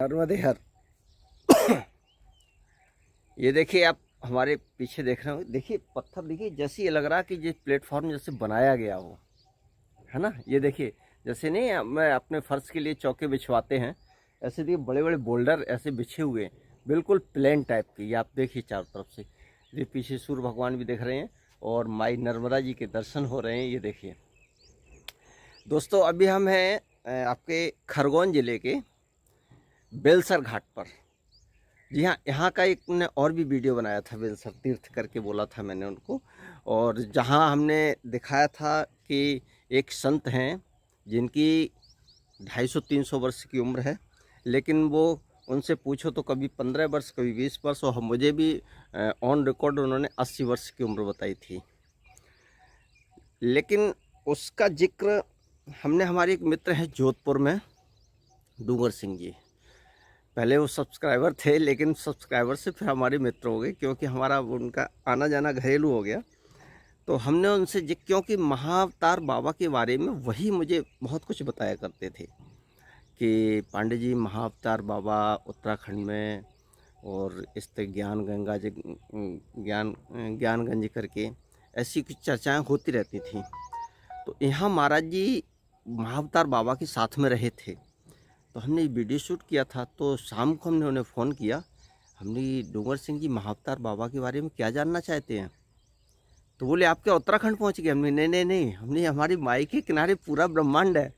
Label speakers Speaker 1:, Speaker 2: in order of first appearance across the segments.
Speaker 1: नर्मदे हर। ये देखिए, आप हमारे पीछे देख रहे हो, देखिए पत्थर, देखिए जैसे ये लग रहा है कि ये प्लेटफॉर्म जैसे बनाया गया हो, है ना। ये देखिए, जैसे नहीं मैं अपने फर्श के लिए चौके बिछवाते हैं, ऐसे देखिए बड़े बड़े बोल्डर ऐसे बिछे हुए हैं, बिल्कुल प्लेन टाइप के। ये आप देखिए चारों तरफ से, ये पीछे सूर्य भगवान भी दिख रहे हैं और माई नर्मदा जी के दर्शन हो रहे हैं। ये देखिए दोस्तों, अभी हम हैं आपके खरगोन ज़िले के बेलसर घाट पर। जी हाँ, यहाँ का एक ने और भी वीडियो बनाया था, बेलसर तीर्थ करके बोला था मैंने उनको, और जहाँ हमने दिखाया था कि एक संत हैं जिनकी 250-300 वर्ष की उम्र है, लेकिन वो उनसे पूछो तो कभी 15 वर्ष कभी 20 वर्ष, और मुझे भी ऑन रिकॉर्ड उन्होंने 80 वर्ष की उम्र बताई थी। लेकिन उसका जिक्र हमने, हमारे एक मित्र हैं जोधपुर में, डूंगर सिंह जी, पहले वो सब्सक्राइबर थे लेकिन सब्सक्राइबर से फिर हमारे मित्र हो गए, क्योंकि हमारा उनका आना जाना घरेलू हो गया। तो हमने उनसे क्योंकि महाअवतार बाबा के बारे में वही मुझे बहुत कुछ बताया करते थे कि पांडे जी महाअवतार बाबा उत्तराखंड में, और इस तरह ज्ञान गंगा जी, ज्ञानगंज करके ऐसी कुछ चर्चाएँ होती रहती थी। तो यहाँ महाराज जी महाअवतार बाबा के साथ में रहे थे, तो हमने वीडियो शूट किया था। तो शाम को हमने उन्हें फ़ोन किया, हमने डूंगर सिंह जी महाअवतार बाबा के बारे में क्या जानना चाहते हैं। तो बोले आप क्या उत्तराखंड पहुंच गए। हमने नहीं नहीं नहीं, हमने हमारी माई के किनारे पूरा ब्रह्मांड है,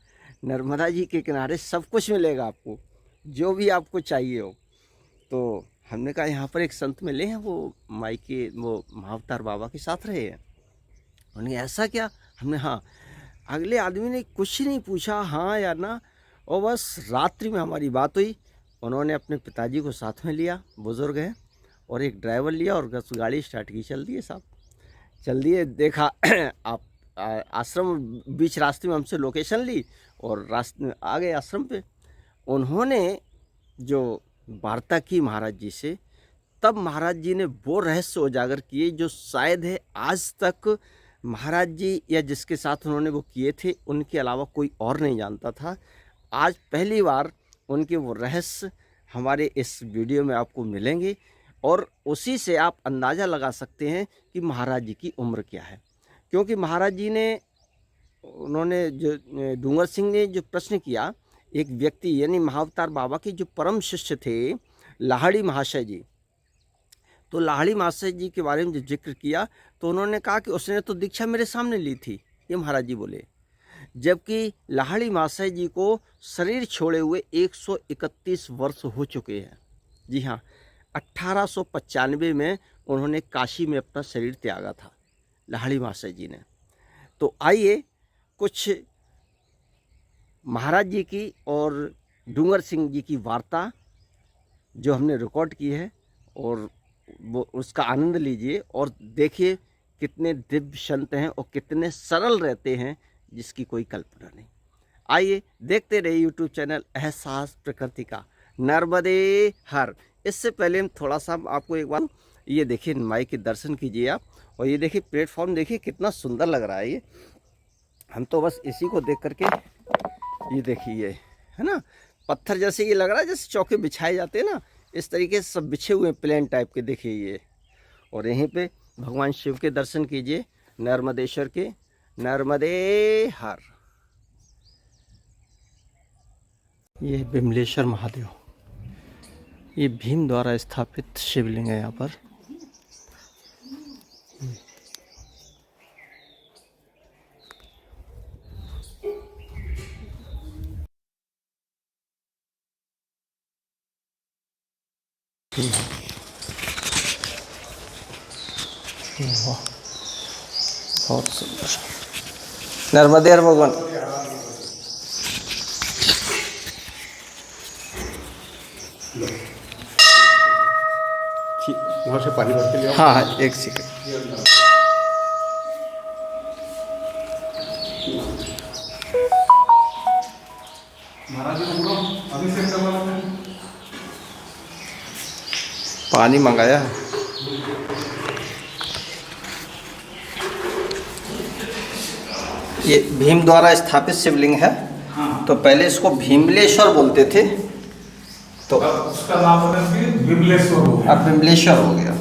Speaker 1: नर्मदा जी के किनारे सब कुछ मिलेगा आपको, जो भी आपको चाहिए हो। तो हमने कहा यहाँ पर एक संत मिले हैं, वो माई के वो महाअवतार बाबा के साथ रहे हैं। उन्होंने ऐसा क्या। हमने हाँ, अगले आदमी ने कुछ नहीं पूछा, हाँ या ना, और बस रात्रि में हमारी बात हुई। उन्होंने अपने पिताजी को साथ में लिया, बुज़ुर्ग हैं, और एक ड्राइवर लिया और बस गाड़ी स्टार्ट की, चल दिए साहब, चल दिए। देखा आप आश्रम, बीच रास्ते में हमसे लोकेशन ली और रास्ते में आ गए आश्रम पे। उन्होंने जो वार्ता की महाराज जी से, तब महाराज जी ने वो रहस्य उजागर किए जो शायद है आज तक महाराज जी या जिसके साथ उन्होंने वो किए थे उनके अलावा कोई और नहीं जानता था। आज पहली बार उनके वो रहस्य हमारे इस वीडियो में आपको मिलेंगे, और उसी से आप अंदाज़ा लगा सकते हैं कि महाराज जी की उम्र क्या है। क्योंकि महाराज जी ने, उन्होंने जो डूंगर सिंह ने जो प्रश्न किया, एक व्यक्ति यानी महाअवतार बाबा के जो परम शिष्य थे लाहड़ी महाशय जी, तो लाहड़ी महाशय जी के बारे में जो जिक्र किया, तो उन्होंने कहा कि उसने तो दीक्षा मेरे सामने ली थी, ये महाराज जी बोले। जबकि लाहड़ी महाशय जी को शरीर छोड़े हुए 131 वर्ष हो चुके हैं। जी हाँ, 1895 में उन्होंने काशी में अपना शरीर त्यागा था लाहड़ी महाशय जी ने। तो आइए कुछ महाराज जी की और डूंगर सिंह जी की वार्ता जो हमने रिकॉर्ड की है, और वो उसका आनंद लीजिए और देखिए कितने दिव्य संत हैं और कितने सरल रहते हैं जिसकी कोई कल्पना नहीं। आइए देखते रहिए यूट्यूब चैनल एहसास प्रकृति का, नर्मदे हर। इससे पहले हम थोड़ा सा आपको एक बार, ये देखिए माई के दर्शन कीजिए आप, और ये देखिए प्लेटफॉर्म देखिए कितना सुंदर लग रहा है। ये हम तो बस इसी को देख करके, ये देखिए ये है ना, पत्थर जैसे ये लग रहा है जैसे चौके बिछाए जाते हैं ना, इस तरीके से सब बिछे हुए प्लेन टाइप के, देखिए ये। और यहीं पे भगवान शिव के दर्शन कीजिए, नर्मदेश्वर के, नर्मदे हर। ये बिमलेश्वर महादेव, ये भीम द्वारा स्थापित शिवलिंग है यहाँ पर। बहुत सुंदर, नर्मदे हर भगवान।
Speaker 2: वहाँ से पानी भर के लिया।
Speaker 1: हाँ हाँ, एक सेकंड।
Speaker 2: महाराज जी को बोलो अभिषेक करवाना है।
Speaker 1: पानी मंगाया है। ये भीम द्वारा स्थापित शिवलिंग है।
Speaker 2: हाँ।
Speaker 1: तो पहले इसको भीमलेश्वर बोलते थे, तो
Speaker 2: उसका नाम है कि विमलेश्वर हो गया।
Speaker 1: अब विमलेश्वर हो गया।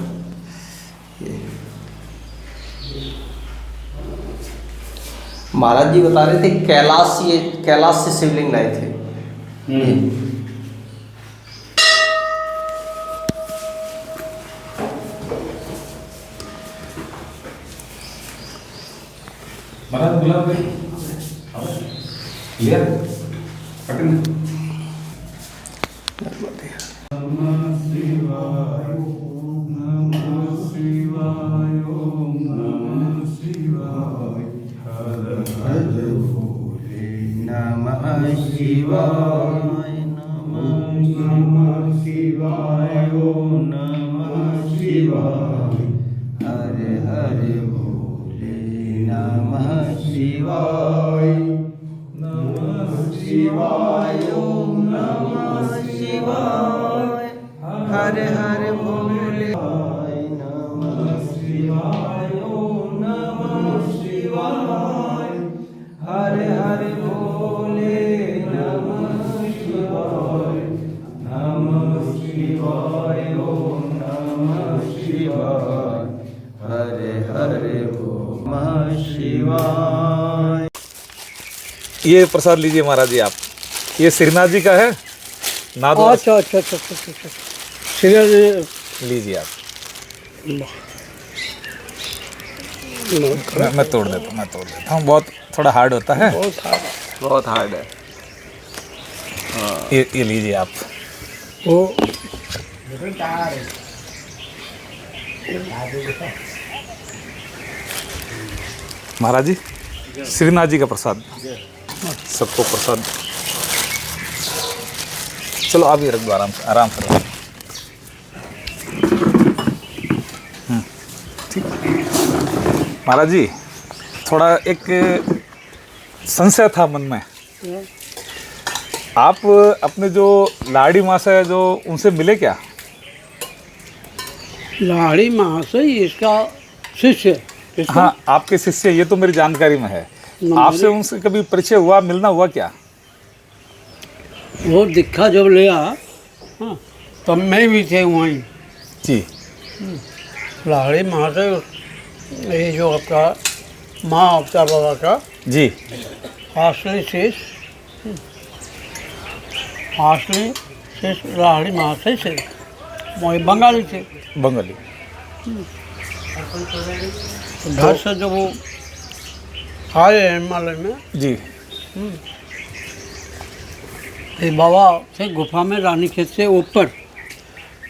Speaker 1: महाराज जी बता रहे थे कैलाश से शिवलिंग लाए थे।
Speaker 2: महाराज गुलाब लिया पटन।
Speaker 1: हरे हरे भोले नमः शिवाय, नमः शिवाय ओम नमः शिवाय, हरे हरे भोले नमः शिवाय ओम नमः शिवाय, हरे हरे भोले नमः शिवाय, नमः शिवाय ओम नमः शिवाय, हरे हरे नमः शिवाय।
Speaker 2: ये प्रसाद लीजिए महाराज जी आप। ये श्रीनाथ जी का है नाद।
Speaker 3: अच्छा अच्छा अच्छा अच्छा अच्छा सीरियल
Speaker 2: लीजिए आप। मैं तोड़ देता हूँ। बहुत थोड़ा हार्ड होता है।
Speaker 1: बहुत हार्ड है।
Speaker 2: ये लीजिए आप।
Speaker 3: वो
Speaker 2: महाराज जी श्रीनाथ जी का प्रसाद, सबको प्रसाद। चलो आप ये रख दो आराम से रखो। ठीक। महाराज जी थोड़ा एक संशय था मन में। आप अपने जो लाड़ी माँ से जो उनसे मिले क्या?
Speaker 3: लाड़ी महाशय इसका शिष्य।
Speaker 2: हाँ आपके शिष्य, ये तो मेरी जानकारी में है। आपसे उनसे कभी परिचय हुआ, मिलना हुआ क्या?
Speaker 3: वो दीक्षा जब लिया हाँ तब मैं भी थे वहीं
Speaker 2: जी।
Speaker 3: लाड़ी महाशय ये जो आपका माँ अवतार बाबा का
Speaker 2: जी।
Speaker 3: असली शिष्य, असली शिष्य लाड़ी महाशय से, वही बंगाली थे।
Speaker 2: बंगाली।
Speaker 3: घर से जब वो आए हिमालय में
Speaker 2: जी।
Speaker 3: ये बाबा थे गुफा में, रानी खेत से ऊपर,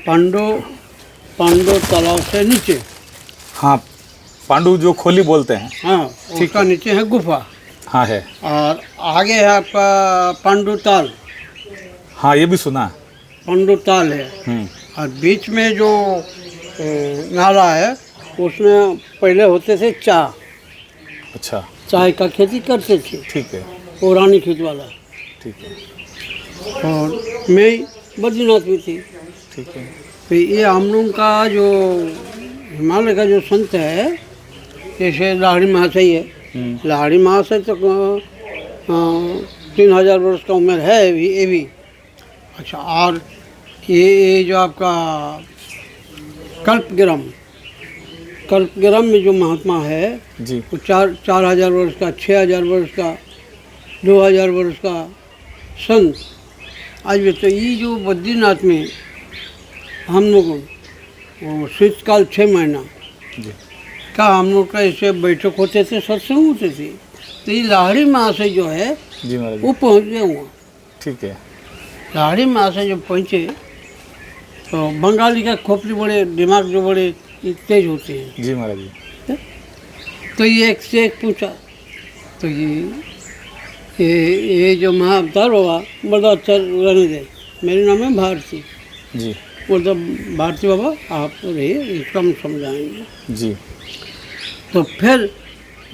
Speaker 3: पांडो तालाब से नीचे।
Speaker 2: हाँ पांडु जो खोली बोलते हैं।
Speaker 3: हाँ उसका नीचे है गुफा।
Speaker 2: हाँ है।
Speaker 3: और आगे है आपका पांडु ताल।
Speaker 2: हाँ ये भी सुना है।
Speaker 3: पांडु ताल है। और बीच में जो नाला है उसमें पहले होते थे चाय।
Speaker 2: अच्छा।
Speaker 3: चाय का खेती करते थे।
Speaker 2: ठीक है।
Speaker 3: वो रानी खेत वाला।
Speaker 2: ठीक है।
Speaker 3: और मैं बद्रीनाथ में थी।
Speaker 2: ठीक है।
Speaker 3: तो ये हम लोग का जो हिमालय का जो संत है, जैसे लाड़ी महाशय है। लाड़ी महाशय तो 3000 वर्ष का उम्र है ये भी। अच्छा और ये जो आपका कल्पग्राम में जो महात्मा है
Speaker 2: जी।
Speaker 3: वो 4000 वर्ष का, 6000 वर्ष का, 2000 वर्ष का संत आज भी। तो ये जो बद्रीनाथ में हम लोग वो शीतकाल 6 महीना
Speaker 2: जी।
Speaker 3: का हम लोग का ऐसे बैठक होते थे, सत्संग होते थे। तो ये लाड़ी महाशय जो है
Speaker 2: जी महाराज।
Speaker 3: वो पहुँच गए वहाँ।
Speaker 2: ठीक है।
Speaker 3: लाड़ी महाशय जब पहुँचे तो बंगाली का खोपड़ी बड़े, दिमाग जो बड़े तेज होते हैं।
Speaker 2: जी महाराज जी।
Speaker 3: तो ये एक से एक पूछा। तो ये जो महाअवतार होगा बड़ा अच्छा रहने दे, मेरे नाम है भारती।
Speaker 2: जी।
Speaker 3: मतलब भारती बाबा आप रहिए, इसका हम समझाएंगे।
Speaker 2: जी।
Speaker 3: तो फिर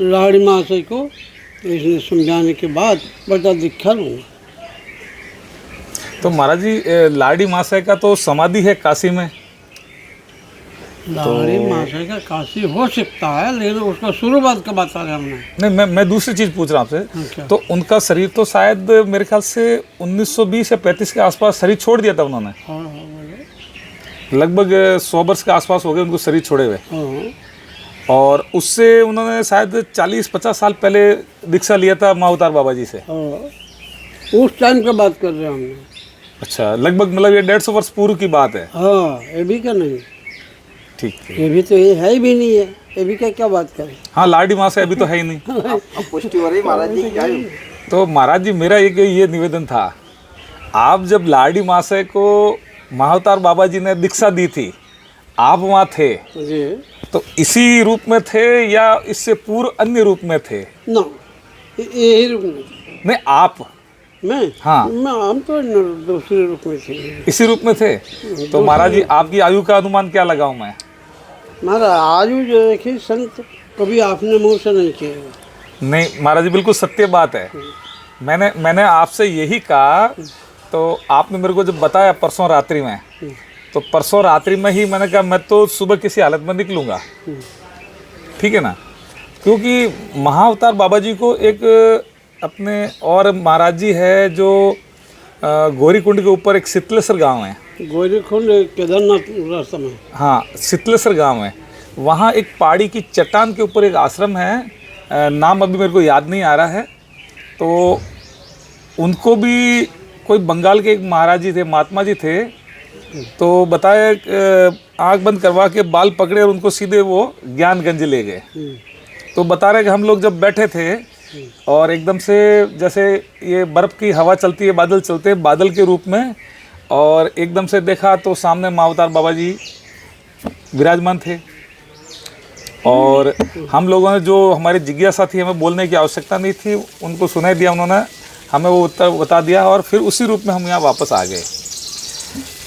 Speaker 3: लाड़ी महाशय को इसने समझाने के बाद बड़ा दीक्षा लूँगा।
Speaker 2: तो महाराज जी लाड़ी मासा का तो समाधि है काशी में।
Speaker 3: लाड़ी मासे का काशी हो सकता है, लेकिन उसका शुरुआत का बता रहे हमने।
Speaker 2: नहीं, मैं दूसरी चीज़ पूछ रहा हूँ आपसे।
Speaker 3: अच्छा।
Speaker 2: तो उनका शरीर तो शायद मेरे ख्याल से 1920 या 35 के आसपास शरीर छोड़ दिया था उन्होंने।
Speaker 3: हाँ हाँ बोलो।
Speaker 2: लगभग 100 वर्ष के आसपास हो गए उनको शरीर छोड़े हुए।
Speaker 3: हाँ
Speaker 2: और उससे उन्होंने शायद 40-50 साल पहले दीक्षा लिया था महाअवतार बाबा जी से।
Speaker 3: हाँ, उस टाइम का बात कर रहे हैं हमने।
Speaker 2: अच्छा, लगभग मतलब ये 150 वर्ष पूर्व की बात है।
Speaker 3: हाँ, ये भी का नहीं,
Speaker 2: ठीक है।
Speaker 3: ये भी तो ये है ही भी नहीं है, ये भी का क्या बात करें।
Speaker 2: हाँ, लाडी माँ से अभी तो है ही नहीं।
Speaker 1: अब पुष्टि हो रही महाराज जी क्या है?
Speaker 2: तो महाराज जी, मेरा एक ये निवेदन था, आप जब लाडी माँ से को महाअवतार बाबा जी ने दीक्षा दी थी, आप वहाँ थे,
Speaker 3: जी
Speaker 2: तो इसी रूप में थे या इससे पूर्व अन्य रूप में थे?
Speaker 3: ना, यही रूप में
Speaker 2: नहीं, आप।
Speaker 3: मैं,
Speaker 2: हाँ।
Speaker 3: मैं हम तो दूसरे रूप में थे।
Speaker 2: इसी रूप में थे। तो महाराज जी, आपकी आयु का अनुमान क्या लगाऊं मैं?
Speaker 3: महाराज आयु जो देखिए संत कभी आपने मुंह से नहीं किया।
Speaker 2: नहीं महाराज जी, बिल्कुल सत्य बात है। मैंने आपसे यही कहा, तो आपने मेरे को जब बताया परसों रात्रि में, तो परसों रात्रि में ही मैंने कहा मैं तो सुबह किसी हालत में निकलूंगा, ठीक है ना। क्योंकि महाअवतार बाबा जी को एक अपने और महाराज जी है जो गौरीकुंड के ऊपर एक शीतलेश्वर गांव है।
Speaker 3: गौरीकुंड केदारनाथ रास्ता में।
Speaker 2: हाँ, शीतलेश्वर गांव है। वहाँ एक पहाड़ी की चट्टान के ऊपर एक आश्रम है, नाम अभी मेरे को याद नहीं आ रहा है। तो उनको भी कोई बंगाल के एक महाराज जी थे, महात्मा जी थे, तो बताया आँख बंद करवा के बाल पकड़े और उनको सीधे वो ज्ञानगंज ले गए। तो बता रहे कि हम लोग जब बैठे थे और एकदम से जैसे ये बर्फ़ की हवा चलती है, बादल चलते हैं बादल के रूप में, और एकदम से देखा तो सामने महाअवतार बाबा जी विराजमान थे। और हम लोगों ने, जो हमारी जिज्ञासा थी, हमें बोलने की आवश्यकता नहीं थी, उनको सुनाई दिया, उन्होंने हमें वो उत्तर बता दिया और फिर उसी रूप में हम यहाँ वापस आ गए।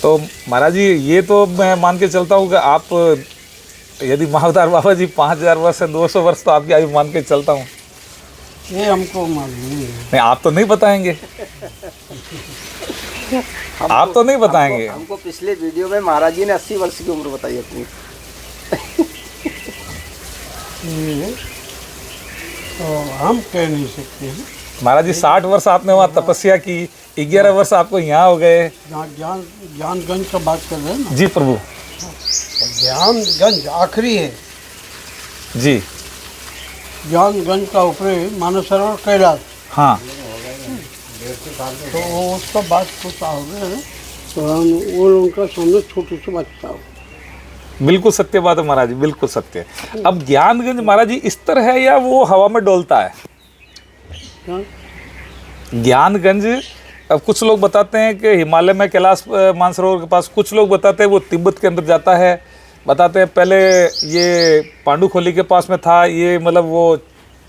Speaker 2: तो महाराज जी, ये तो मैं मान के चलता हूँ कि आप, यदि महाअवतार बाबा जी 5000 वर्ष से 200 वर्ष, तो आपकी आयु मान के चलता हूँ।
Speaker 3: ये हमको मालूम नहीं है।
Speaker 2: नहीं, आप तो नहीं बताएंगे। आप तो नहीं बताएंगे।
Speaker 1: हमको पिछले वीडियो में महाराज जी ने 80 वर्ष की उम्र बताई अपनी।
Speaker 3: ये तो हम कह नहीं सकते हैं।
Speaker 2: महाराज जी, 60 वर्ष आपने वहाँ तपस्या की, 11 वर्ष आपको यहाँ हो गए।
Speaker 3: ज्ञानगंज का बात कर रहे हैं ना
Speaker 2: जी प्रभु।
Speaker 3: ज्ञानगंज आखिरी है।
Speaker 2: जी।
Speaker 3: ज्ञानगंज का ऊपर मानसरोवर कैलाश।
Speaker 2: हाँ।
Speaker 3: तो वो उसका बात कुछ हो गया है, तो हम वो उनका सामने छोटे से बच्चा हो।
Speaker 2: बिल्कुल सत्य बात है महाराज जी, बिल्कुल सत्य। अब ज्ञानगंज महाराज जी इस तरह है या वो हवा में डोलता है?
Speaker 3: क्या?
Speaker 2: ज्ञानगंज, अब कुछ लोग बताते हैं कि हिमालय में कैलाश मानसरोवर के पास, कुछ लोग बताते हैं वो तिब्बत के अंदर जाता है, बताते हैं पहले ये पांडुखोली के पास में था, ये मतलब वो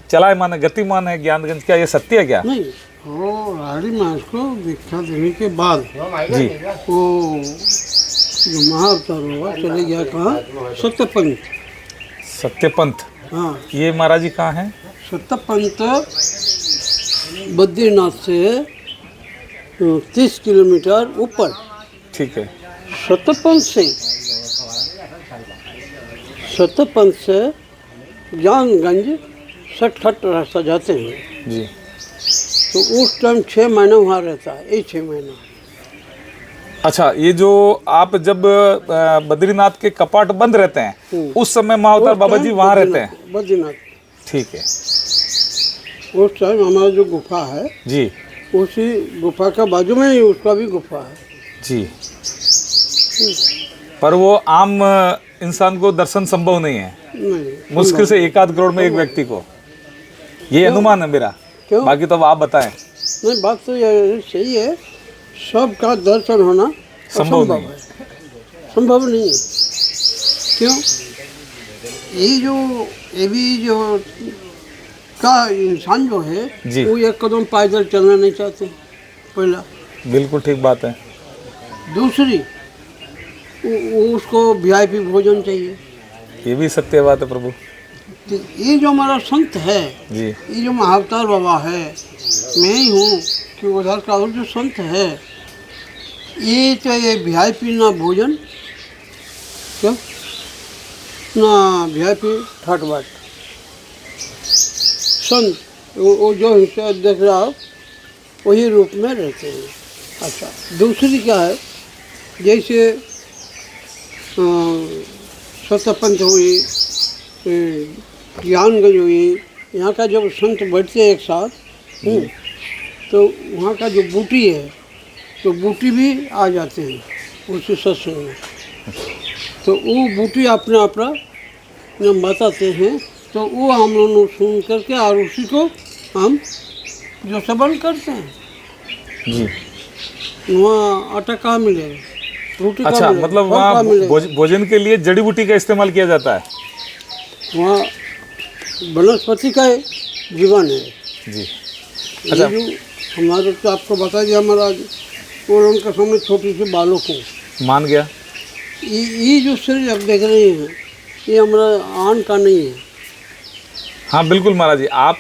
Speaker 2: चलायमान है, गतिमान है ज्ञानगंज। क्या ये सत्य है क्या?
Speaker 3: नहीं, वो राड़ी मास को दीक्षा देने के बाद
Speaker 2: जी।
Speaker 3: वो जो महाअवतार हुआ चले गया कहाँ? सत्यपंथ।
Speaker 2: सत्यपंथ।
Speaker 3: हाँ,
Speaker 2: ये महाराज जी कहाँ हैं?
Speaker 3: सत्यपंथ बद्रीनाथ से 30 किलोमीटर ऊपर।
Speaker 2: ठीक है।
Speaker 3: सत्यपंथ से ज्ञानगंज 60 रास्ता जाते हैं।
Speaker 2: जी।
Speaker 3: तो उस टाइम 6 महीना वहाँ रहता है, ये 6 महीना।
Speaker 2: अच्छा, ये जो आप जब बद्रीनाथ के कपाट बंद रहते हैं, उस समय महाअवतार बाबा जी वहाँ रहते हैं?
Speaker 3: बद्रीनाथ।
Speaker 2: ठीक है।
Speaker 3: उस टाइम हमारा जो गुफा है,
Speaker 2: जी।
Speaker 3: उसी गुफा का बाजू में ही उसका भी गुफा है।
Speaker 2: जी। पर वो आम इंसान को दर्शन संभव नहीं है,
Speaker 3: नहीं,
Speaker 2: मुश्किल से 1-8 करोड़ में एक व्यक्ति को, ये अनुमान है मेरा।
Speaker 3: क्यों?
Speaker 2: बाकी तो अब आप बताएं।
Speaker 3: नहीं, बात तो ये सही है, सबका दर्शन होना
Speaker 2: संभव
Speaker 3: असंभव
Speaker 2: नहीं
Speaker 3: है, संभव नहीं है। क्यों? ये भी जो का इंसान जो है,
Speaker 2: जी।
Speaker 3: वो 1 कदम पैदल चलना नहीं चाहते, पहला।
Speaker 2: बिल्कुल ठीक बात है।
Speaker 3: दूसरी, उसको VIP भोजन चाहिए।
Speaker 2: ये भी सत्य बात है प्रभु।
Speaker 3: तो ये जो हमारा संत है,
Speaker 2: जी।
Speaker 3: ये जो महाअवतार बाबा है, मैं ही हूँ कि उधर का और जो संत है, ये तो ये VIP ना भोजन, क्यों? ना VIP थर्ड बाट संत वो जो हिस्सा देख रहा हो वही रूप में रहते हैं। अच्छा, दूसरी क्या है, जैसे सतपंथ हुई, ज्ञानगंज हुई, यहाँ का जब संत बैठते हैं एक साथ, तो वहाँ का जो बूटी है तो बूटी भी आ जाते हैं उसी सत्संग में। तो वो बूटी अपना अपना जब बताते हैं तो वो हम लोग सुन करके और उसी को हम जो सबल करते हैं।
Speaker 2: जी।
Speaker 3: वहाँ आटा कहाँ मिलेगा, रोटी कहाँ
Speaker 2: अच्छा,
Speaker 3: मिलेगा,
Speaker 2: मतलब
Speaker 3: फल कहाँ
Speaker 2: वहाँ
Speaker 3: मिलेगा?
Speaker 2: भोजन के लिए जड़ी बूटी का इस्तेमाल किया जाता है।
Speaker 3: वहाँ वनस्पति का जीवन है।
Speaker 2: जी।
Speaker 3: ये
Speaker 2: अच्छा।
Speaker 3: जो हमारे तो आपको बता दिया महाराज, और उनका सामने छोटी सी बालक को
Speaker 2: मान गया।
Speaker 3: ये जो शरीर आप देख रहे हैं ये हमारा आन का नहीं है।
Speaker 2: हाँ बिल्कुल महाराज जी, आप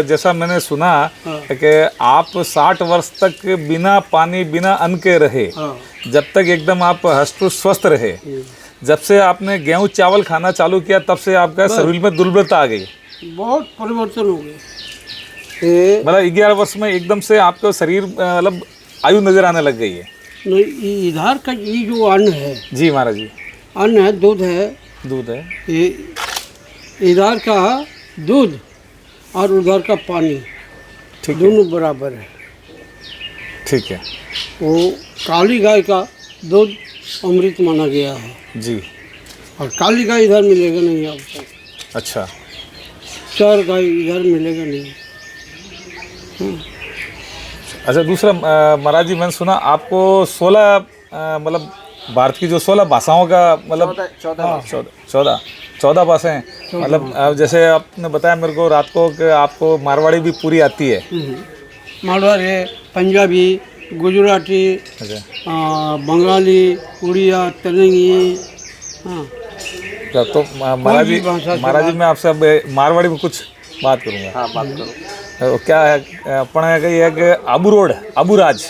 Speaker 2: जैसा मैंने सुना
Speaker 3: हाँ।
Speaker 2: कि आप 60 वर्ष तक बिना पानी बिना अन्न के रहे,
Speaker 3: हाँ।
Speaker 2: जब तक एकदम आप हष्ट स्वस्थ रहे। जब से आपने गेहूं चावल खाना चालू किया तब से आपका शरीर में दुर्बलता आ गई,
Speaker 3: बहुत परिवर्तन हो गया।
Speaker 2: मतलब 11 वर्ष में एकदम से आपका शरीर मतलब आयु नजर आने लग गई है।
Speaker 3: नहीं, इधर का ये जो अन्न है,
Speaker 2: जी महाराज जी।
Speaker 3: अन्न है, दूध है,
Speaker 2: दूध है।
Speaker 3: ये इधर का दूध और उधर का पानी
Speaker 2: ठीक है।
Speaker 3: दोनों बराबर है।
Speaker 2: ठीक है।
Speaker 3: वो काली गाय का दूध अमृत माना गया है
Speaker 2: जी।
Speaker 3: और काली गाय इधर मिलेगा नहीं आपको।
Speaker 2: अच्छा।
Speaker 3: चार गाय इधर मिलेगा नहीं।
Speaker 2: अच्छा, दूसरा महाराज जी, मैंने सुना आपको 16 मतलब भारत की जो 16 भाषाओं का मतलब 14 भाषाएं हैं। मतलब जैसे आपने बताया मेरे को रात को कि आपको मारवाड़ी भी पूरी आती है।
Speaker 3: मारवाड़ी, पंजाबी, गुजराती,
Speaker 2: अच्छा।
Speaker 3: बंगाली, उड़िया, तेलंगी। हाँ,
Speaker 2: तो महाराज जी मैं आपसे अब मारवाड़ी में कुछ बात करूँगा।
Speaker 1: हाँ, बात करो।
Speaker 2: तो क्या है अपने का ये है कि आबू रोड, आबूराज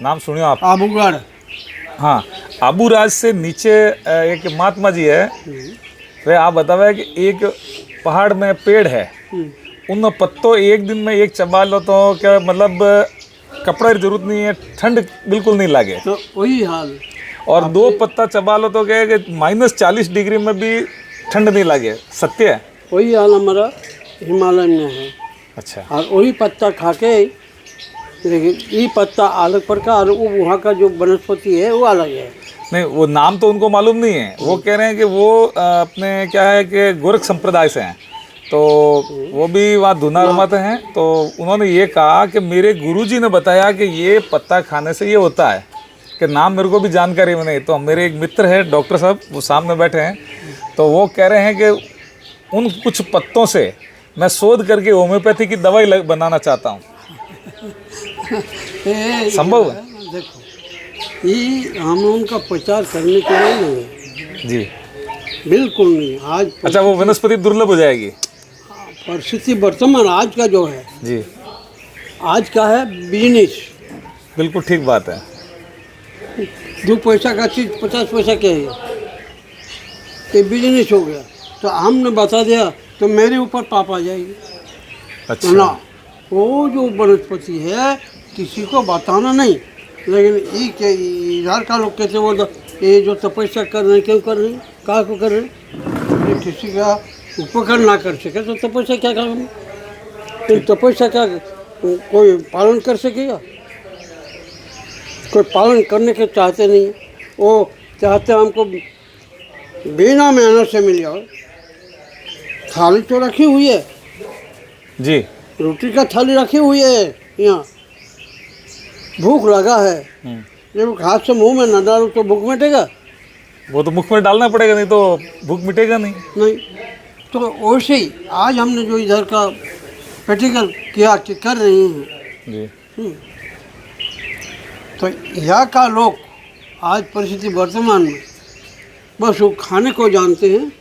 Speaker 2: नाम सुनियो आप?
Speaker 3: आबूगढ़।
Speaker 2: हाँ, आबूराज से नीचे एक महात्मा जी है। वे आप बतावे कि एक पहाड़ में पेड़ है, उन पत्तों एक दिन में एक चबा लो तो क्या मतलब कपड़े की जरूरत नहीं है, ठंड बिल्कुल नहीं लगे।
Speaker 3: तो वही हाल।
Speaker 2: और 2 पत्ता चबा लो तो क्या है कि -40 डिग्री में भी ठंड नहीं लगे। सत्य है।
Speaker 3: वही हाल हमारा हिमालय में है।
Speaker 2: अच्छा।
Speaker 3: और वही पत्ता खा के, लेकिन ये पत्ता अलग प्रकार, वो वहाँ का जो वनस्पति है वो अलग है।
Speaker 2: नहीं, वो नाम तो उनको मालूम नहीं है। वो कह रहे हैं कि वो अपने क्या है कि गोरख संप्रदाय से हैं, तो वो भी वहाँ धुना मत हैं। तो उन्होंने ये कहा कि मेरे गुरुजी ने बताया कि ये पत्ता खाने से ये होता है, कि नाम मेरे को भी जानकारी में नहीं। तो मेरे एक मित्र है डॉक्टर साहब, वो सामने बैठे हैं, तो वो कह रहे हैं कि उन कुछ पत्तों से मैं शोध करके होम्योपैथी की दवाई बनाना चाहता हूँ। संभव है?
Speaker 3: देखो, ये हम लोगों का प्रचार करने के लिए नहीं है।
Speaker 2: जी।
Speaker 3: बिल्कुल नहीं। आज
Speaker 2: अच्छा, वो वनस्पति दुर्लभ हो जाएगी।
Speaker 3: परिस्थिति वर्तमान आज का जो है,
Speaker 2: जी,
Speaker 3: आज का है बिजनेस।
Speaker 2: बिल्कुल ठीक बात है।
Speaker 3: 2 पैसा का चीज़ 50 पैसा के है, ये बिजनेस हो गया। तो हमने बता दिया तो मेरे ऊपर पाप आ जाएगी।
Speaker 2: अच्छा।
Speaker 3: ना, वो जो वनस्पति है किसी को बताना नहीं। लेकिन ये क्या, इधर का लोग कहते वो ये जो तपस्या कर रहे हैं, क्यों कर रहे हैं, कहाँ को कर रहे हैं? ये किसी का उपकार ना कर सके तो तपस्या क्या करेंगे? तो तपस्या क्या कोई पालन कर सकेगा? कोई पालन करने के चाहते नहीं। वो चाहते हमको बिना मेहनत से मिल जाओ। थाली तो रखी हुई है,
Speaker 2: जी।
Speaker 3: रोटी का थाली रखी हुई है यहाँ, भूख लगा है, जब हाथ से मुंह में न डालो तो भूख मिटेगा?
Speaker 2: वो तो मुख में डालना पड़ेगा, नहीं तो भूख मिटेगा नहीं।
Speaker 3: नहीं। तो वैसे ही आज हमने जो इधर का प्रैक्टिकल किया कि कर रहे हैं
Speaker 2: जी।
Speaker 3: तो यहाँ का लोग आज परिस्थिति वर्तमान में बस वो खाने को जानते हैं,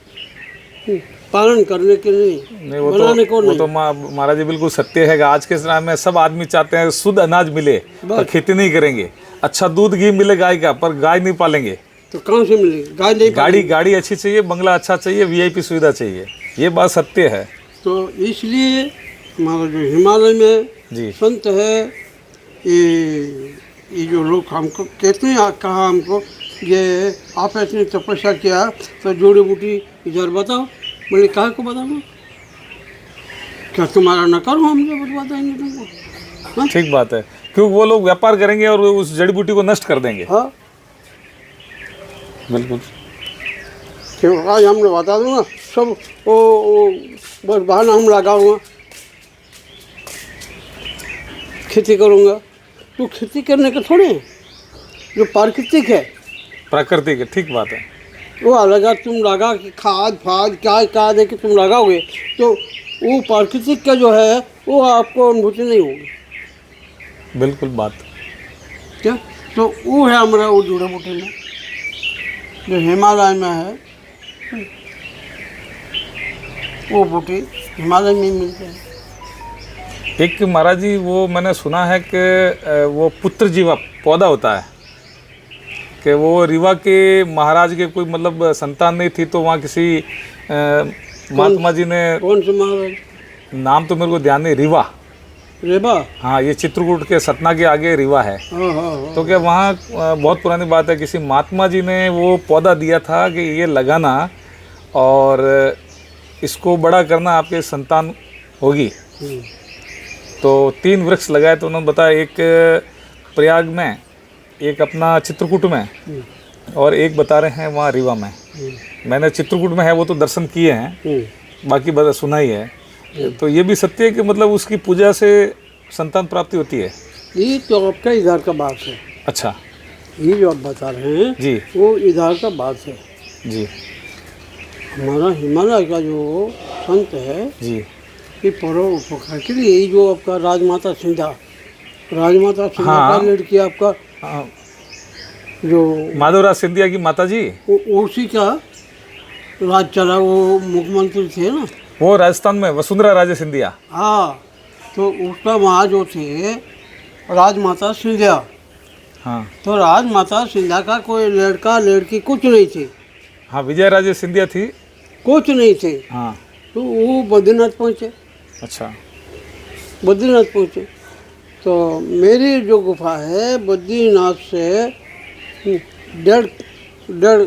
Speaker 3: पालन करने के लिए
Speaker 2: नहीं, वो
Speaker 3: बनाने
Speaker 2: तो
Speaker 3: को नहीं।
Speaker 2: वो तो महाराज जी बिल्कुल सत्य है कि आज के समय में सब आदमी चाहते हैं शुद्ध अनाज मिले, पर खेती नहीं करेंगे। अच्छा दूध घी मिले गाय का, पर गाय नहीं पालेंगे।
Speaker 3: तो कहाँ से मिलेगी? गाय नहीं
Speaker 2: गाड़ी अच्छी चाहिए, बंगला अच्छा चाहिए, वीआईपी सुविधा चाहिए, ये बात सत्य है।
Speaker 3: तो इसलिए हमारा जो हिमालय में
Speaker 2: जी
Speaker 3: संत है, ये जो लोग हमको कहते हैं, कहा हमको ये आप ऐसे तपस्या किया तो जड़ी बूटी इधर बताओ। मैंने कहा को बताऊँ, क्या तुम्हारा न करो, हम जो बता देंगे तुमको। हाँ?
Speaker 2: ठीक बात है, क्योंकि वो लोग व्यापार करेंगे और उस जड़ी बूटी को नष्ट कर देंगे।
Speaker 3: हाँ
Speaker 2: बिल्कुल।
Speaker 3: क्यों आज हमने बता दूंगा सब, वो बस बहाना हम लगाऊंगा, खेती करूंगा। तो खेती करने के थोड़े हैं, जो प्राकृतिक है
Speaker 2: प्राकृतिक है, ठीक बात है।
Speaker 3: वो अलग है। तुम लगा कि खाद फाद क्या दे के तुम लगाओगे तो वो प्राकृतिक का जो है वो आपको अनुभूति नहीं होगी।
Speaker 2: बिल्कुल बात।
Speaker 3: क्या तो वो है हमारा वो जड़ी बूटी में जो हिमालय में है, वो बूटी हिमालय में मिलते हैं।
Speaker 2: एक महाराज जी वो मैंने सुना है कि वो पुत्र जीवा पौधा होता है, कि वो रीवा के महाराज के कोई मतलब संतान नहीं थी, तो वहाँ किसी महात्मा जी ने,
Speaker 3: कौन से महाराज?
Speaker 2: नाम तो मेरे को ध्यान नहीं, रीवा,
Speaker 3: रेबा।
Speaker 2: हाँ ये चित्रकूट के सतना के आगे रीवा है।
Speaker 3: हाँ हाँ हाँ।
Speaker 2: तो क्या वहाँ बहुत पुरानी बात है, किसी महात्मा जी ने वो पौधा दिया था कि ये लगाना और इसको बड़ा करना, आपके संतान होगी। तो 3 वृक्ष लगाए, तो उन्होंने बताया एक प्रयाग में, एक अपना चित्रकूट में, और एक बता रहे हैं वहाँ रीवा में। मैंने चित्रकूट में है वो तो दर्शन किए हैं, बाकी बता सुना ही है। तो ये भी सत्य है कि मतलब उसकी पूजा से संतान प्राप्ति होती है।
Speaker 3: ये तो आपका इधर का बात है।
Speaker 2: अच्छा
Speaker 3: ये जो आप बता रहे हैं
Speaker 2: जी
Speaker 3: वो इधर का बात है।
Speaker 2: जी
Speaker 3: हमारा हिमालय का जो संत है
Speaker 2: जी,
Speaker 3: ये परोपकार के लिए, ये जो आपका राजमाता सिंधा
Speaker 2: हाँ।
Speaker 3: का लड़की आपका
Speaker 2: हाँ,
Speaker 3: जो
Speaker 2: माधवराज सिंधिया की माता जी,
Speaker 3: उसी का राज चला, वो मुख्यमंत्री थे ना।
Speaker 2: वो राजस्थान में वसुंधरा राजे सिंधिया।
Speaker 3: हाँ, तो उसका वहाँ जो थे राजमाता सिंधिया,
Speaker 2: हाँ
Speaker 3: तो राजमाता सिंधिया का कोई लड़का लड़की कुछ नहीं थे।
Speaker 2: हाँ, विजय राजे सिंधिया थी।
Speaker 3: कुछ नहीं थे।
Speaker 2: हाँ
Speaker 3: तो वो बद्रीनाथ पहुँचे।
Speaker 2: अच्छा,
Speaker 3: बद्रीनाथ पहुँचे तो मेरी जो गुफा है बद्रीनाथ से 1.5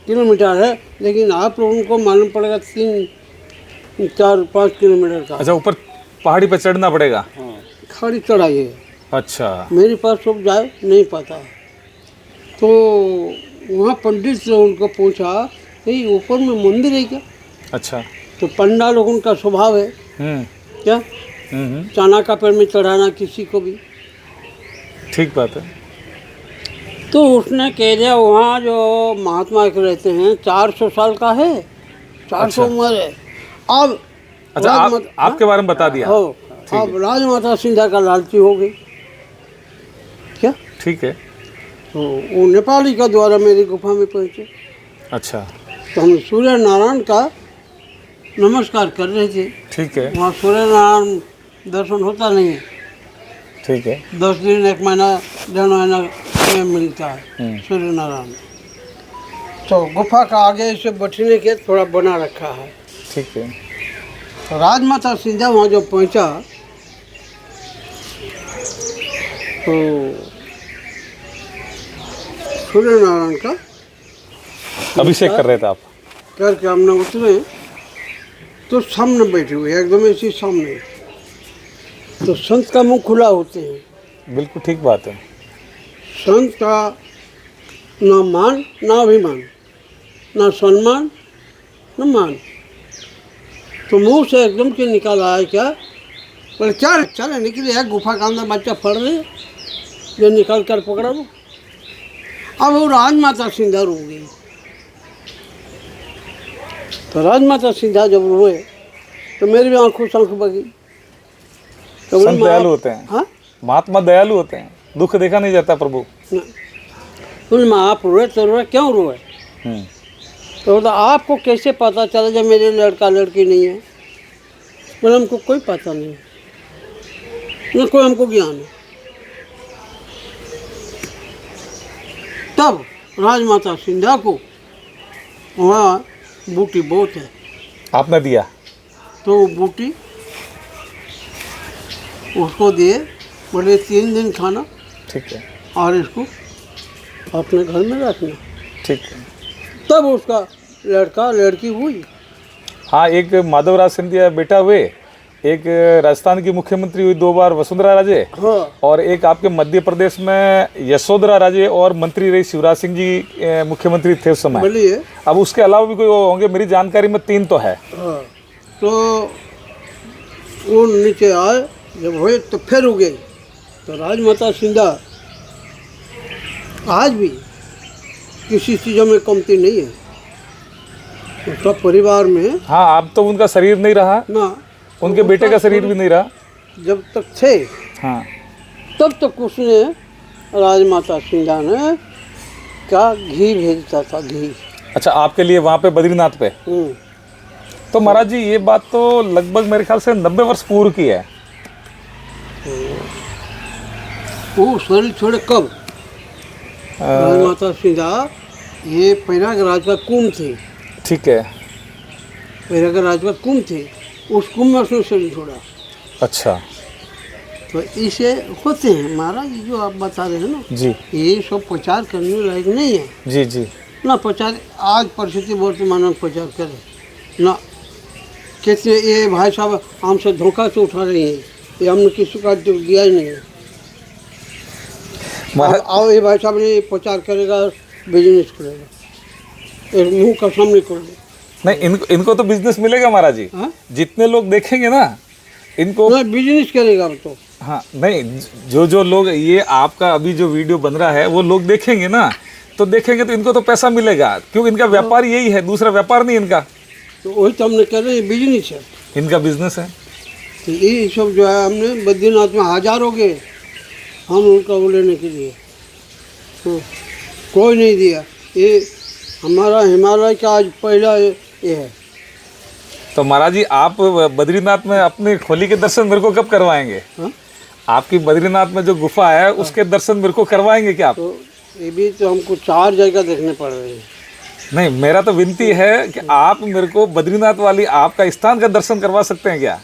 Speaker 3: किलोमीटर है, लेकिन आप लोगों को मालूम पड़ेगा 3, 4, 5 किलोमीटर का।
Speaker 2: अच्छा, ऊपर पहाड़ी पर चढ़ना पड़ेगा।
Speaker 3: हाँ, खाड़ी चढ़ाई है।
Speaker 2: अच्छा,
Speaker 3: मेरे पास सब जाए नहीं पता। तो वहाँ पंडित से उनको पूछा कि ऊपर में मंदिर है क्या?
Speaker 2: अच्छा,
Speaker 3: तो पंडा लोगों का स्वभाव है क्या चना का पेड़ में चढ़ाना किसी को भी।
Speaker 2: ठीक बात है।
Speaker 3: तो उसने कह दिया वहाँ जो महात्मा के रहते हैं 400 साल का है, 400 उम्र है। अब
Speaker 2: अच्छा, आपके बारे में बता दिया।
Speaker 3: हो, अब राजमाता सिंधिया का लालची हो गई क्या?
Speaker 2: ठीक है।
Speaker 3: तो वो नेपाली का द्वारा मेरी गुफा में पहुँचे।
Speaker 2: अच्छा,
Speaker 3: तो हम सूर्य नारायण का नमस्कार कर रहे थे।
Speaker 2: ठीक है।
Speaker 3: वहाँ सूर्य नारायण दर्शन होता नहीं है।
Speaker 2: ठीक है।
Speaker 3: 10 दिन, 1 महीना, 1.5 महीना में मिलता है सूर्य नारायण। तो गुफा का आगे इसे बैठने के थोड़ा बना रखा है।
Speaker 2: ठीक है।
Speaker 3: तो राजमाता सिंधिया वहाँ जब पहुँचा तो सूर्य नारायण का
Speaker 2: अभिषेक कर रहे थे आप?
Speaker 3: करके हमने उतरे तो सामने बैठे हुए एकदम इसी सामने। तो संत का मुंह खुला होते हैं।
Speaker 2: बिल्कुल ठीक बात है।
Speaker 3: संत का ना मान ना अभिमान, ना सम्मान न मान। तो मुंह से एकदम से निकाल आया क्या, बोले चल निकले है, गुफा का अंदर बच्चा पड़ रहे जो निकाल कर पकड़ा लो। अब वो राजमाता सिंधिया रो गई। तो राजमाता सिंधिया जब रोए तो मेरी भी आंखों से आंख बगी। तो
Speaker 2: संत दयालु होते हैं।
Speaker 3: हाँ,
Speaker 2: महात्मा दयालु होते हैं, दुख देखा नहीं जाता प्रभु।
Speaker 3: बोले माँ आप रोए तो रोए, क्यों रोए? तो बोला आपको कैसे पता चला जब मेरे लड़का लड़की नहीं है? बोले हमको कोई पता नहीं, न कोई हमको ज्ञान है। तब राजमाता सिंधिया को वहाँ बूटी बहुत है,
Speaker 2: आपने दिया?
Speaker 3: तो वो बूटी उसको दिए, बोले 3 दिन खाना
Speaker 2: ठीक है,
Speaker 3: और इसको अपने घर में रखना।
Speaker 2: ठीक है।
Speaker 3: तब उसका लड़का लड़की हुई।
Speaker 2: हाँ, एक माधवराज सिंधिया बेटा हुए, एक राजस्थान की मुख्यमंत्री हुई 2 बार वसुंधरा राजे,
Speaker 3: हाँ
Speaker 2: और एक आपके मध्य प्रदेश में यशोधरा राजे और मंत्री रही शिवराज सिंह जी मुख्यमंत्री थे उस समय।
Speaker 3: बोलिए।
Speaker 2: अब उसके अलावा भी कोई होंगे, मेरी जानकारी में 3 तो है।
Speaker 3: हाँ, तो वो नीचे आए, जब हुए तो फिर हो गई। तो राजमाता सिंधिया आज भी किसी चीज़ों में कमती नहीं है। उसका परिवार में
Speaker 2: हाँ, अब तो उनका शरीर नहीं रहा,
Speaker 3: ना,
Speaker 2: उनके बेटे का शरीर भी नहीं रहा।
Speaker 3: जब तक थे
Speaker 2: हाँ,
Speaker 3: तब तक उसने राजमाता सिंधिया ने क्या घी भेजता था, घी।
Speaker 2: अच्छा, आपके लिए वहाँ पे बद्रीनाथ पे। तो महाराज जी, ये बात तो लगभग मेरे ख्याल से 90 वर्ष पूर्व की है।
Speaker 3: वो शरीर छोड़े कब? राजमाता सिंधिया ये प्रयागराज का कुंभ थे,
Speaker 2: ठीक है।
Speaker 3: प्रयागराज का कुंभ थे, उस कुंभ में उसने शरीर छोड़ा।
Speaker 2: अच्छा
Speaker 3: तो इसे होते हैं महाराज, जो आप बता रहे हैं ना,
Speaker 2: जी
Speaker 3: ये सब प्रचार करने लायक नहीं है
Speaker 2: जी जी।
Speaker 3: ना। प्रचार आज परिस्थिति वर्तमान में प्रचार करे ना। कितने ये भाई साहब हमसे धोखा से उठा रहे हैं, ये हमने किसी का जो दिया ही नहीं है। आओ ये भाई साहब ने प्रचार करेगा, बिजनेस करेगा, एक मुंह का सामने कर दे।
Speaker 2: नहीं, इनको तो बिजनेस मिलेगा महाराज जी।
Speaker 3: हाँ?
Speaker 2: जितने लोग देखेंगे ना इनको।
Speaker 3: ना बिजनेस करेगा तो।
Speaker 2: हाँ, नहीं, जो लोग ये आपका अभी जो वीडियो बन रहा है वो लोग देखेंगे ना, तो देखेंगे तो इनको तो पैसा मिलेगा, क्योंकि इनका व्यापार यही है, दूसरा व्यापार नहीं इनका।
Speaker 3: तो वही तो हमने कह रहे हैं, बिजनेस है,
Speaker 2: इनका बिजनेस है।
Speaker 3: तो ये सब जो है हमने बद्रीनाथ में हजारों के हम उनका वो लेने के लिए कोई नहीं दिया। ये हमारा हिमालय का आज पहला ये है।
Speaker 2: तो महाराज जी, आप बद्रीनाथ में अपनी खोली के दर्शन मेरे को कब करवाएंगे?
Speaker 3: हाँ?
Speaker 2: आपकी बद्रीनाथ में जो गुफा है उसके दर्शन मेरे को करवाएंगे क्या आप?
Speaker 3: तो ये भी तो हमको 4 जगह देखने पड़ रहे हैं।
Speaker 2: नहीं, मेरा तो विनती है कि आप मेरे को बद्रीनाथ वाली आपका स्थान का दर्शन करवा सकते हैं क्या?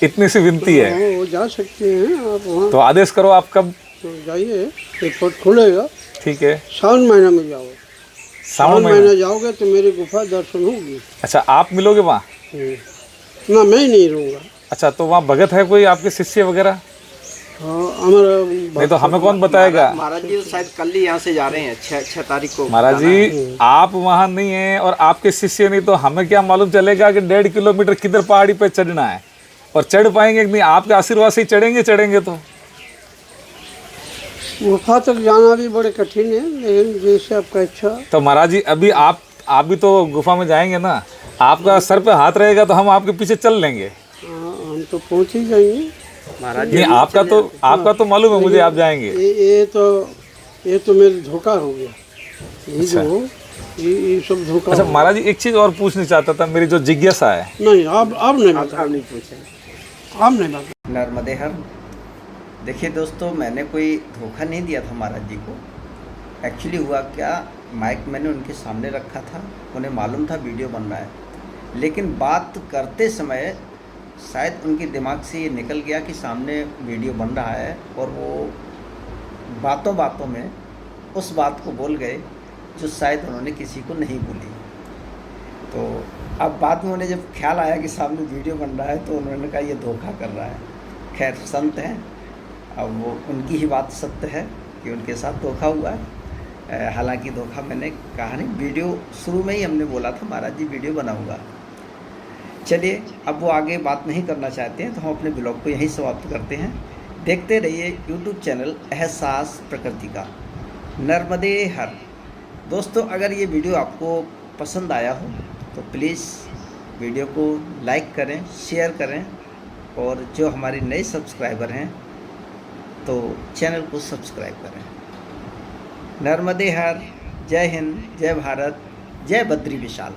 Speaker 2: इतनी सी विनती है।
Speaker 3: हाँ, वो जा सकते हैं आप वहाँ।
Speaker 2: तो आदेश करो आप कब?
Speaker 3: तो जाइए, टिकट खुलेगा,
Speaker 2: ठीक है,
Speaker 3: सावन महीना में जाओ।
Speaker 2: सावन
Speaker 3: महीना
Speaker 2: महीना।
Speaker 3: जाओगे तो मेरी गुफा दर्शन होगी।
Speaker 2: अच्छा, आप मिलोगे वहाँ?
Speaker 3: ना, मैं नहीं रहूँगा।
Speaker 2: अच्छा, तो वहाँ भगत है कोई आपके शिष्य वगैरह?
Speaker 3: हाँ, हमारा
Speaker 2: नहीं तो हमें कौन बताएगा?
Speaker 1: महाराज जी शायद कल ही यहाँ से जा रहे हैं, 6 तारीख को।
Speaker 2: महाराज जी, आप वहाँ नहीं हैं और आपके शिष्य नहीं, तो हमें क्या मालूम चलेगा कि 1.5 किलोमीटर किधर पहाड़ी पे चढ़ना है, और चढ़ पाएंगे कि नहीं? आपके आशीर्वाद से ही चढ़ेंगे तो।
Speaker 3: गुफा तक जाना भी बड़े कठिन है, लेकिन जैसे आपका इच्छा।
Speaker 2: तो महाराज जी, अभी आप भी तो गुफा में जाएंगे ना, आपका सर पे हाथ रहेगा तो हम आपके पीछे चल लेंगे।
Speaker 3: हाँ, हम तो पहुँच ही जाएंगे
Speaker 1: महाराज
Speaker 2: नहीं, आपका तो मालूम है मुझे, आप जाएंगे।
Speaker 3: ये तो मेरे धोखा हो गया। ये जो ये सब धोखा।
Speaker 2: अच्छा महाराज जी, एक चीज़ और पूछना चाहता था, मेरी जो जिज्ञासा है।
Speaker 3: नहीं, आप नहीं बता,
Speaker 1: आप नहीं पूछे।
Speaker 3: आप नहीं बता।
Speaker 1: नर्मदे हर। देखिए दोस्तों, मैंने कोई धोखा नहीं दिया था महाराज जी को। एक्चुअली हुआ क्या, माइक मैंने उनके सामने रखा था, उन्हें मालूम था वीडियो बन रहा है, लेकिन बात करते समय शायद उनके दिमाग से ये निकल गया कि सामने वीडियो बन रहा है, और वो बातों बातों में उस बात को बोल गए जो शायद उन्होंने किसी को नहीं बोली। तो अब बाद में उन्हें जब ख्याल आया कि सामने वीडियो बन रहा है, तो उन्होंने कहा ये धोखा कर रहा है। खैर, संत हैं, अब वो उनकी ही बात सत्य है कि उनके साथ धोखा हुआ है। हालांकि धोखा मैंने कहा नहीं, वीडियो शुरू में ही हमने बोला था महाराज जी वीडियो बनाऊंगा। चलिए, अब वो आगे बात नहीं करना चाहते हैं, तो हम अपने ब्लॉग को यहीं समाप्त करते हैं। देखते रहिए यूट्यूब चैनल एहसास प्रकृति का। नर्मदे हर। दोस्तों, अगर ये वीडियो आपको पसंद आया हो तो प्लीज़ वीडियो को लाइक करें, शेयर करें, और जो हमारे नए सब्सक्राइबर हैं तो चैनल को सब्सक्राइब करें। नर्मदे हर। जय हिंद, जय भारत, जय बद्री विशाल।